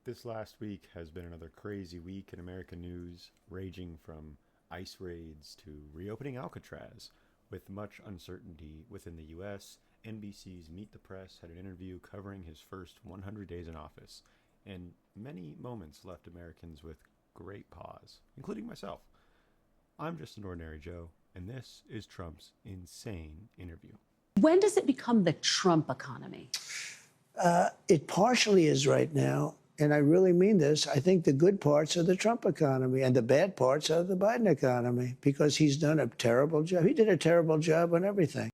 This last week has been another crazy week in American news, ranging from ICE raids to reopening Alcatraz. With much uncertainty within the U.S., NBC's Meet the Press had an interview covering his first 100 days in office, and many moments left Americans with great pause, including myself. I'm just an ordinary Joe, and this is Trump's insane interview. When does it become the Trump economy? It partially is right now, and I really mean this. I think the good parts are the Trump economy, and the bad parts are the Biden economy, because he's done a terrible job. He did a terrible job on everything.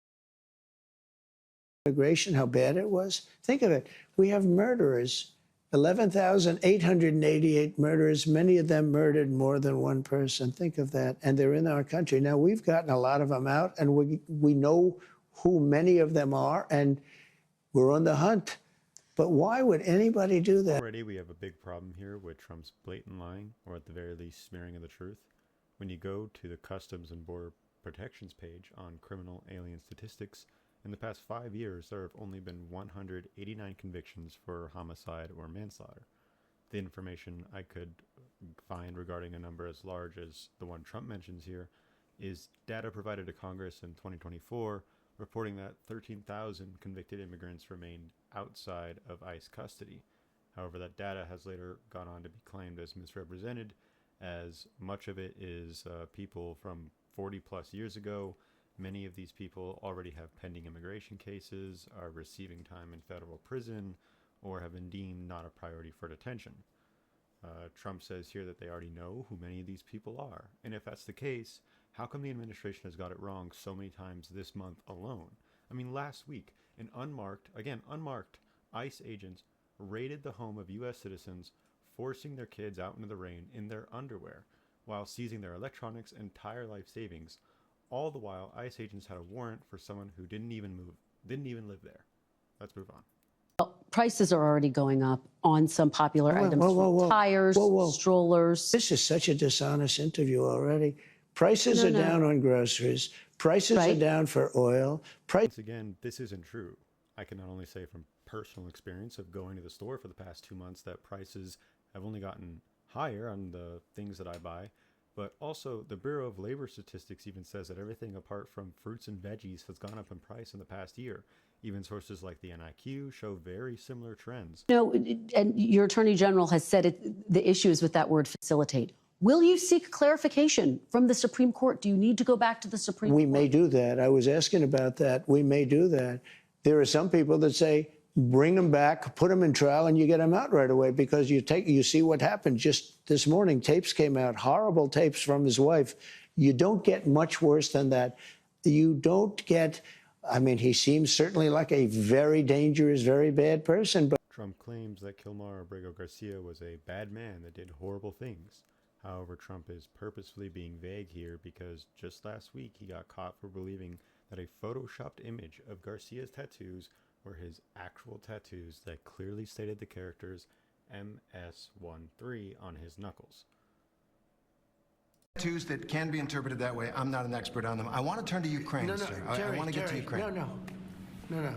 Immigration, how bad it was. Think of it. We have murderers, 11,888 murderers. Many of them murdered more than one person. Think of that. And they're in our country. Now, we've gotten a lot of them out, and we know who many of them are, and we're on the hunt. But why would anybody do that? Already we have a big problem here with Trump's blatant lying, or at the very least smearing of the truth. When you go to the Customs and Border Protections page on criminal alien statistics, in the past 5 years there have only been 189 convictions for homicide or manslaughter. The information I could find regarding a number as large as the one Trump mentions here is data provided to Congress in 2024, reporting that 13,000 convicted immigrants remained outside of ICE custody. However, that data has later gone on to be claimed as misrepresented, as much of it is people from 40 plus years ago. Many of these people already have pending immigration cases, are receiving time in federal prison, or have been deemed not a priority for detention. Trump says here that they already know who many of these people are. And if that's the case, how come the administration has got it wrong so many times this month alone? I mean, last week, an unmarked ICE agents raided the home of U.S. citizens, forcing their kids out into the rain in their underwear, while seizing their electronics and entire life savings. All the while, ICE agents had a warrant for someone who didn't even live there. Let's move on. Well, prices are already going up on some popular items, tires, strollers. This is such a dishonest interview already. Prices are down on groceries. Prices are down for oil. Once again, this isn't true. I can not only say from personal experience of going to the store for the past 2 months that prices have only gotten higher on the things that I buy, but also the Bureau of Labor Statistics even says that everything apart from fruits and veggies has gone up in price in the past year. Even sources like the NIQ show very similar trends. No, and your Attorney General has said the issue is with that word facilitate. Will you seek clarification from the Supreme Court? Do you need to go back to the Supreme Court? We may do that. I was asking about that. We may do that. There are some people that say, bring them back, put them in trial, and you get them out right away, because you see what happened just this morning. Tapes came out, horrible tapes from his wife. You don't get much worse than that. You don't get, I mean, he seems certainly like a very dangerous, very bad person. But Trump claims that Kilmar Abrego Garcia was a bad man that did horrible things. However, Trump is purposefully being vague here, because just last week he got caught for believing that a photoshopped image of Garcia's tattoos were his actual tattoos that clearly stated the characters MS13 on his knuckles. Tattoos that can be interpreted that way. I'm not an expert on them. I want to turn to Ukraine, sir. I want to get to Ukraine. No.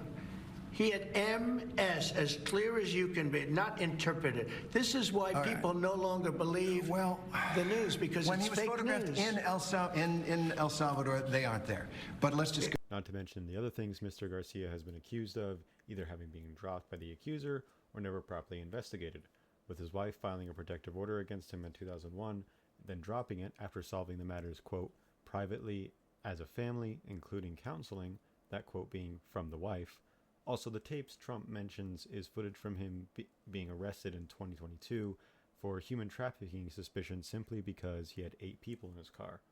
He had MS as clear as you can be, not interpreted. This is why people no longer believe the news, because when it's he was fake photographed news. in El Salvador, they aren't there. But let's just go. Not to mention the other things Mr. Garcia has been accused of, either having been dropped by the accuser or never properly investigated, with his wife filing a protective order against him in 2001, then dropping it after solving the matters, quote, privately as a family, including counseling, that quote being from the wife. Also, the tapes Trump mentions is footage from him being arrested in 2022 for human trafficking suspicion simply because he had 8 people in his car.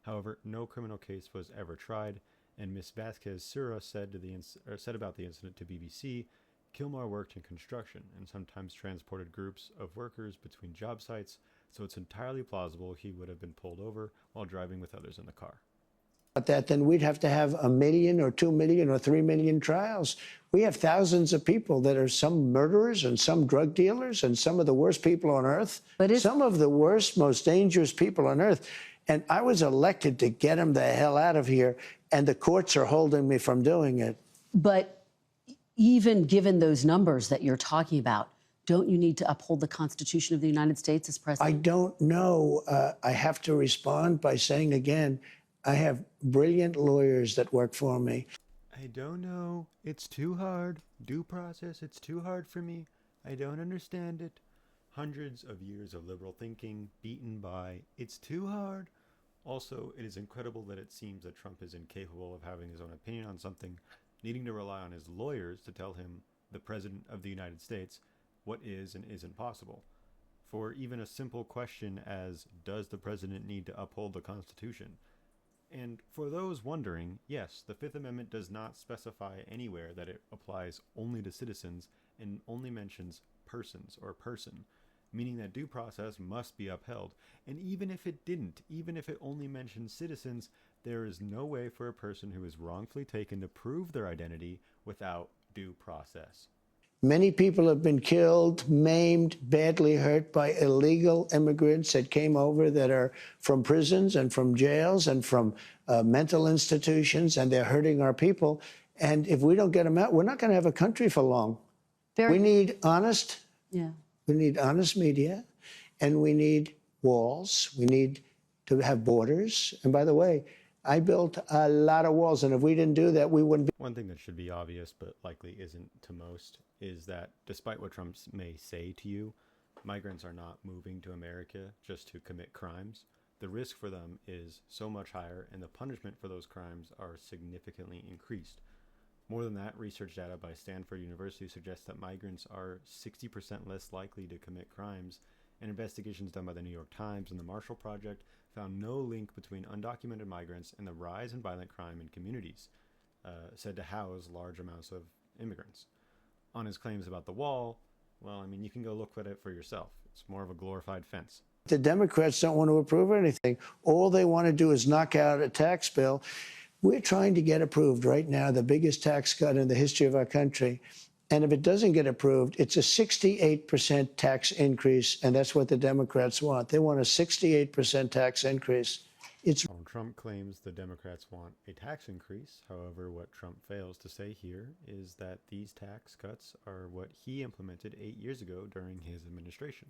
However, no criminal case was ever tried, and Ms. Vasquez-Sura said about the incident to BBC, Kilmar worked in construction and sometimes transported groups of workers between job sites, so it's entirely plausible he would have been pulled over while driving with others in the car. That, then we'd have to have 1 million or 2 million or 3 million trials. We have thousands of people that are some murderers and some drug dealers and some of the worst people on earth. Some of the worst, most dangerous people on earth. And I was elected to get them the hell out of here, and the courts are holding me from doing it. But even given those numbers that you're talking about, Don't you need to uphold the Constitution of the United States as I president? don't know. I have to respond by saying again, I have brilliant lawyers that work for me. I don't know. It's too hard. Due process, it's too hard for me. I don't understand it. Hundreds of years of liberal thinking beaten by it's too hard. Also, it is incredible that it seems that Trump is incapable of having his own opinion on something, needing to rely on his lawyers to tell him, the President of the United States, what is and isn't possible. For even a simple question as, does the President need to uphold the Constitution? And for those wondering, yes, the Fifth Amendment does not specify anywhere that it applies only to citizens and only mentions persons or person, meaning that due process must be upheld. And even if it didn't, even if it only mentioned citizens, there is no way for a person who is wrongfully taken to prove their identity without due process. Many people have been killed, maimed, badly hurt by illegal immigrants that came over that are from prisons and from jails and from mental institutions, and they're hurting our people. And if we don't get them out, we're not going to have a country for long. We need honest, we need honest media, and we need walls. We need to have borders. And by the way, I built a lot of walls, and if we didn't do that, we wouldn't be. One thing that should be obvious, but likely isn't to most, is that despite what Trump may say to you, migrants are not moving to America just to commit crimes. The risk for them is so much higher, and the punishment for those crimes are significantly increased. More than that, research data by Stanford University suggests that migrants are 60% less likely to commit crimes, and investigations done by the New York Times and the Marshall Project found no link between undocumented migrants and the rise in violent crime in communities said to house large amounts of immigrants. On his claims about the wall, well, I mean, you can go look at it for yourself. It's more of a glorified fence. The Democrats don't want to approve anything. All they want to do is knock out a tax bill. We're trying to get approved right now the biggest tax cut in the history of our country. And if it doesn't get approved, it's a 68% tax increase, and that's what the Democrats want. They want a 68% tax increase. Donald Trump claims the Democrats want a tax increase. However, what Trump fails to say here is that these tax cuts are what he implemented 8 years ago during his administration,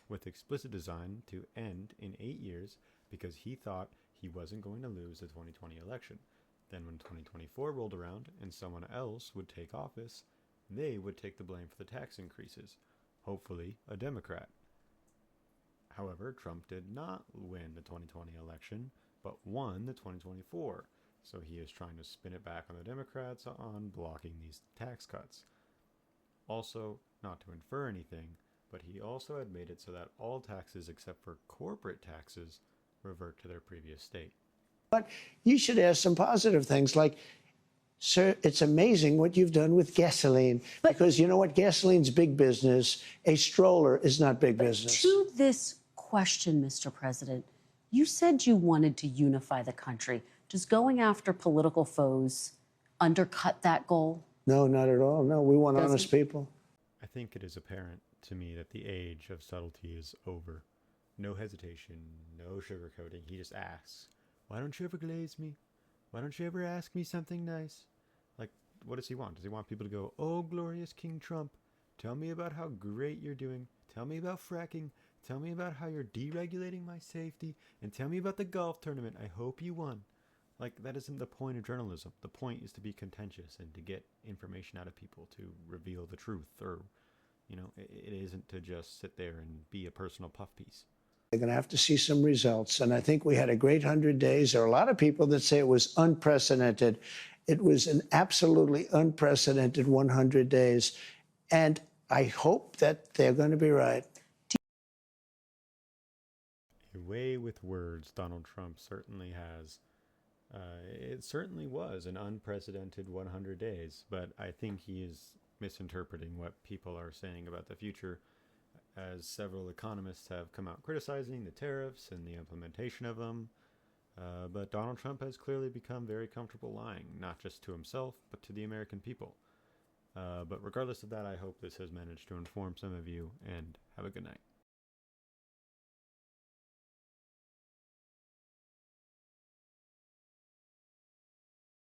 with explicit design to end in 8 years because he thought he wasn't going to lose the 2020 election. Then when 2024 rolled around and someone else would take office, they would take the blame for the tax increases, hopefully a Democrat. However, Trump did not win the 2020 election, but won the 2024, so he is trying to spin it back on the Democrats on blocking these tax cuts. Also, not to infer anything, but he also had made it so that all taxes except for corporate taxes revert to their previous state. But you should ask some positive things like, sir, it's amazing what you've done with gasoline. Because you know what? Gasoline's big business. A stroller is not big business. To this question, Mr. President, you said you wanted to unify the country. Does going after political foes undercut that goal? No, not at all. No, we want honest people. I think it is apparent to me that the age of subtlety is over. No hesitation, no sugarcoating. He just asks, why don't you ever glaze me? Why don't you ever ask me something nice? Like, what does he want? Does he want people to go, oh, glorious King Trump, tell me about how great you're doing. Tell me about fracking. Tell me about how you're deregulating my safety. And tell me about the golf tournament. I hope you won. Like, that isn't the point of journalism. The point is to be contentious and to get information out of people, to reveal the truth. Or, you know, it isn't to just sit there and be a personal puff piece. They're going to have to see some results. And I think we had a great 100 days. There are a lot of people that say it was unprecedented. It was an absolutely unprecedented 100 days. And I hope that they're going to be right. A way with words Donald Trump certainly has. It certainly was an unprecedented 100 days, but I think he is misinterpreting what people are saying about the future, as several economists have come out criticizing the tariffs and the implementation of them. But Donald Trump has clearly become very comfortable lying, not just to himself, but to the American people. But regardless of that, I hope this has managed to inform some of you, and have a good night.